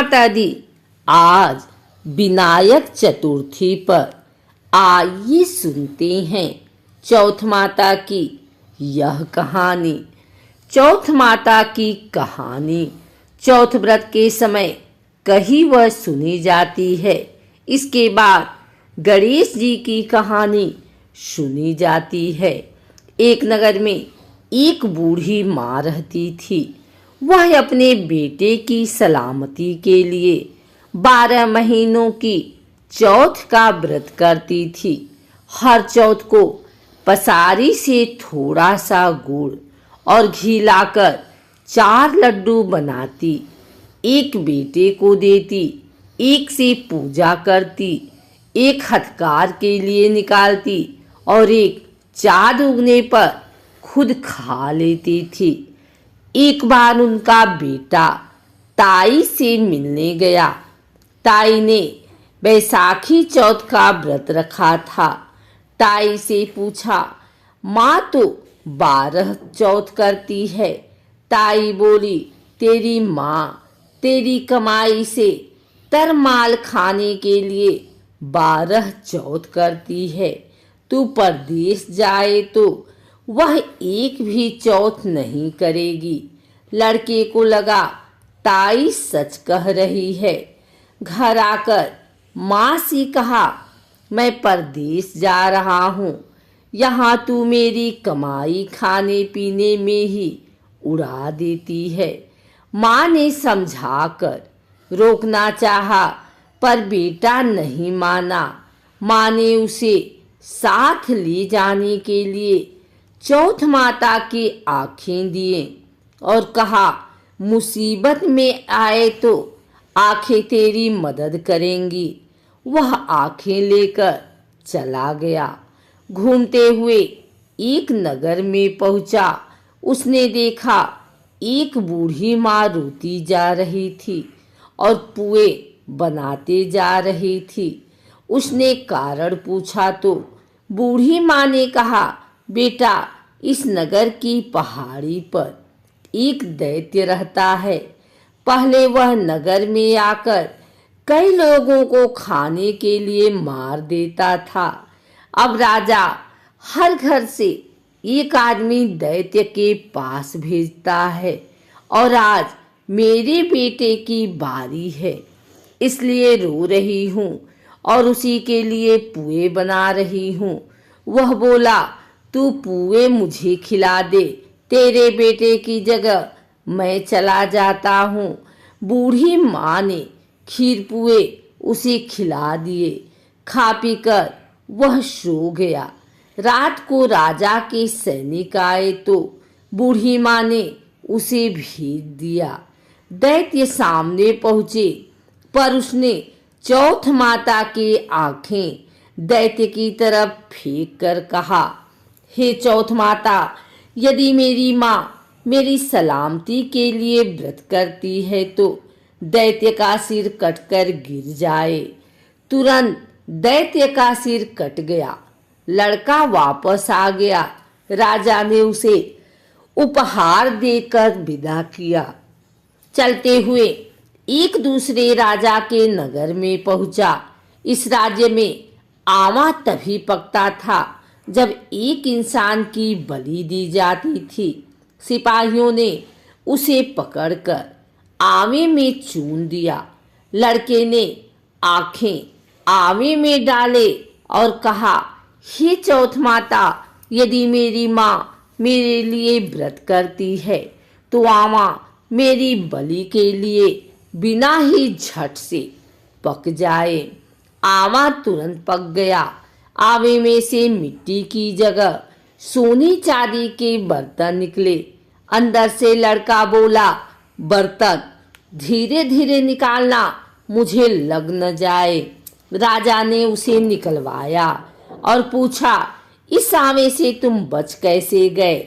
माता दी। आज विनायक चतुर्थी पर आइए सुनते हैं चौथ माता की यह कहानी। चौथ माता की कहानी चौथ व्रत के समय कही वह सुनी जाती है। इसके बाद गणेश जी की कहानी सुनी जाती है। एक नगर में एक बूढ़ी माँ रहती थी। वह अपने बेटे की सलामती के लिए 12 महीनों की चौथ का व्रत करती थी। हर चौथ को पसारी से थोड़ा सा गुड़ और घी लाकर 4 लड्डू बनाती, एक बेटे को देती, एक से पूजा करती, एक हथकार के लिए निकालती और एक चाँद उगने पर खुद खा लेती थी। एक बार उनका बेटा ताई से मिलने गया। ताई ने बैसाखी चौथ का व्रत रखा था। ताई से पूछा, माँ तो 12 चौथ करती है। ताई बोली, तेरी माँ तेरी कमाई से तरमाल खाने के लिए 12 चौथ करती है। तू परदेश जाए तो वह एक भी चौथ नहीं करेगी। लड़के को लगा ताई सच कह रही है। घर आकर माँ से कहा, मैं परदेश जा रहा हूँ, यहाँ तू मेरी कमाई खाने पीने में ही उड़ा देती है। माँ ने समझाकर रोकना चाहा, पर बेटा नहीं माना। माँ ने उसे साथ ले जाने के लिए चौथ माता की आँखें दिए और कहा, मुसीबत में आए तो आँखें तेरी मदद करेंगी। वह आँखें लेकर चला गया। घूमते हुए एक नगर में पहुंचा। उसने देखा एक बूढ़ी माँ रोती जा रही थी और पुए बनाते जा रही थी। उसने कारण पूछा तो बूढ़ी माँ ने कहा, बेटा, इस नगर की पहाड़ी पर एक दैत्य रहता है। पहले वह नगर में आकर कई लोगों को खाने के लिए मार देता था। अब राजा हर घर से एक आदमी दैत्य के पास भेजता है और आज मेरे बेटे की बारी है, इसलिए रो रही हूँ और उसी के लिए पुए बना रही हूँ। वह बोला, तू पुए मुझे खिला दे, तेरे बेटे की जगह मैं चला जाता हूँ। बूढ़ी माँ ने खीर पुए उसे खिला दिए। खा पी कर वह सो गया। रात को राजा के सैनिक आए तो बूढ़ी माँ ने उसे भेज दिया। दैत्य सामने पहुँचे, पर उसने चौथ माता की आँखें दैत्य की तरफ फेंक कर कहा, हे चौथ माता, यदि मेरी माँ मेरी सलामती के लिए व्रत करती है तो दैत्य का सिर कटकर गिर जाए। तुरंत दैत्य का सिर कट गया। लड़का वापस आ गया। राजा ने उसे उपहार देकर विदा किया। चलते हुए एक दूसरे राजा के नगर में पहुंचा। इस राज्य में आमा तभी पकता था जब एक इंसान की बलि दी जाती थी। सिपाहियों ने उसे पकड़कर आवे में चून दिया। लड़के ने आंखें आवे में डाले और कहा, हे चौथ माता, यदि मेरी माँ मेरे लिए व्रत करती है तो आमा मेरी बलि के लिए बिना ही झट से पक जाए। आमा तुरंत पक गया। आवे में से मिट्टी की जगह सोने चांदी के बर्तन निकले। अंदर से लड़का बोला, बर्तन धीरे धीरे निकालना, मुझे लग न जाए। राजा ने उसे निकलवाया और पूछा, इस आवे से तुम बच कैसे गए?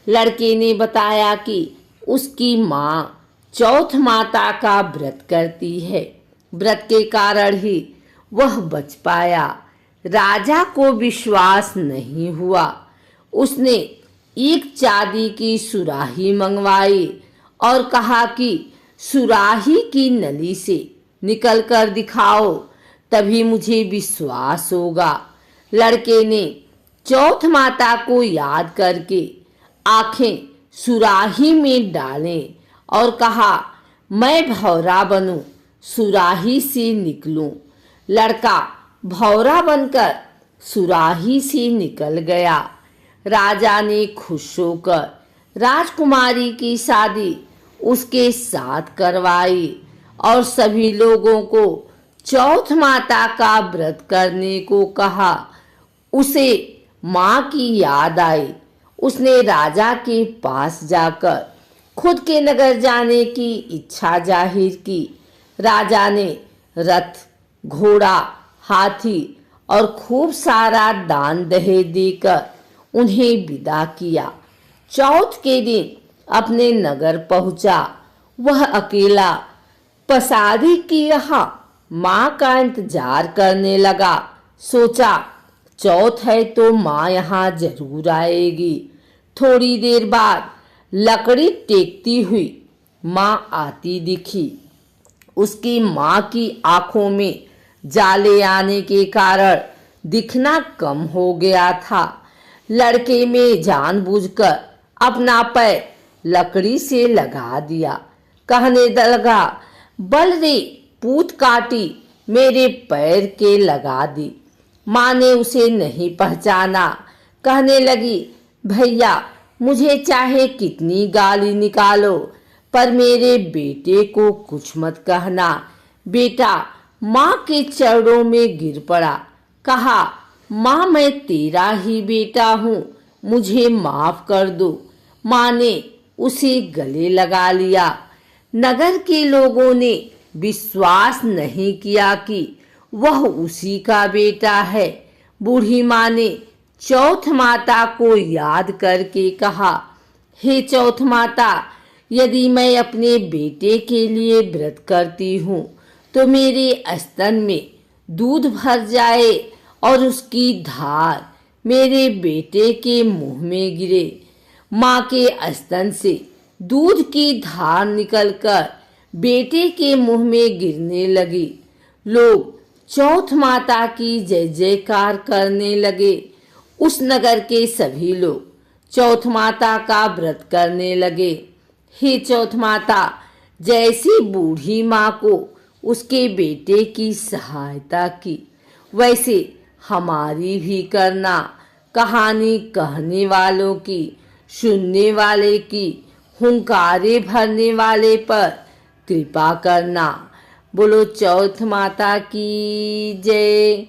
लड़के ने बताया कि उसकी माँ चौथ माता का व्रत करती है। व्रत के कारण ही वह बच पाया। राजा को विश्वास नहीं हुआ। उसने एक चांदी की सुराही मंगवाई और कहा कि सुराही की नली से निकल कर दिखाओ, तभी मुझे विश्वास होगा। लड़के ने चौथ माता को याद करके आंखें सुराही में डालें और कहा, मैं भौरा बनूं, सुराही से निकलूं। लड़का भौरा बनकर सुराही से निकल गया। राजा ने खुश होकर राजकुमारी की शादी उसके साथ करवाई और सभी लोगों को चौथ माता का व्रत करने को कहा। उसे माँ की याद आई। उसने राजा के पास जाकर खुद के नगर जाने की इच्छा जाहिर की। राजा ने रथ, घोड़ा, हाथी और खूब सारा दान दहेज देकर उन्हें विदा किया। चौथ के दिन अपने नगर पहुंचा। वह अकेला पसारी की यहाँ माँ का इंतजार करने लगा। सोचा, चौथ है तो माँ यहाँ जरूर आएगी। थोड़ी देर बाद लकड़ी टेकती हुई माँ आती दिखी। उसकी माँ की आंखों में जाले आने के कारण दिखना कम हो गया था। लड़के में जानबूझकर अपना पैर लकड़ी से लगा दिया। कहने लगा, बल रे पूत काटी, मेरे पैर के लगा दी। माँ ने उसे नहीं पहचाना। कहने लगी, भैया मुझे चाहे कितनी गाली निकालो, पर मेरे बेटे को कुछ मत कहना। बेटा माँ के चरणों में गिर पड़ा। कहा, माँ मैं तेरा ही बेटा हूँ, मुझे माफ कर दो। माँ ने उसे गले लगा लिया। नगर के लोगों ने विश्वास नहीं किया कि वह उसी का बेटा है। बूढ़ी माँ ने चौथ माता को याद करके कहा, हे चौथ माता, यदि मैं अपने बेटे के लिए व्रत करती हूँ तो मेरे स्तन में दूध भर जाए और उसकी धार मेरे बेटे के मुंह में गिरे। माँ के स्तन से दूध की धार निकलकर बेटे के मुंह में गिरने लगी। लोग चौथ माता की जय जयकार करने लगे। उस नगर के सभी लोग चौथ माता का व्रत करने लगे। हे चौथ माता, जैसी बूढ़ी माँ को उसके बेटे की सहायता की, वैसे हमारी भी करना। कहानी कहने वालों की, सुनने वाले की, हुंकारे भरने वाले पर कृपा करना। बोलो चौथ माता की जय।